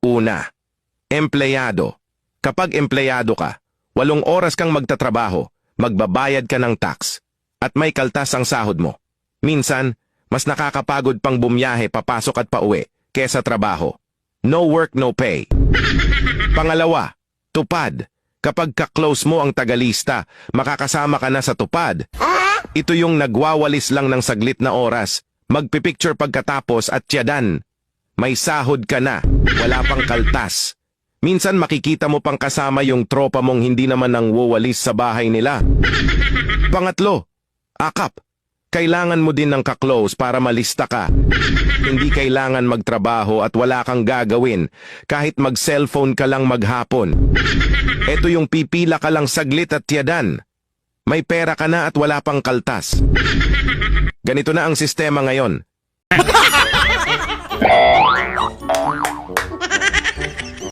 Una, empleyado. Kapag empleyado ka, 8 oras kang magtatrabaho, magbabayad ka ng tax, at may kaltas ang sahod mo. Minsan, mas nakakapagod pang bumiyahe papasok at pauwi kesa trabaho. No work, no pay. Pangalawa, tupad. Kapag ka-close mo ang tagalista, makakasama ka na sa tupad. Ito yung nagwawalis lang ng saglit na oras, magpipicture pagkatapos at tiyadan. May sahod ka na, wala pang kaltas. Minsan makikita mo pang kasama yung tropa mong hindi naman nang wawalis sa bahay nila. Pangatlo, akap. Kailangan mo din ng ka-close para malista ka. Hindi kailangan magtrabaho at wala kang gagawin kahit mag-cellphone ka lang maghapon. Ito yung pipila ka lang saglit at tiyadan. May pera ka na at wala pang kaltas. Ganito na ang sistema ngayon.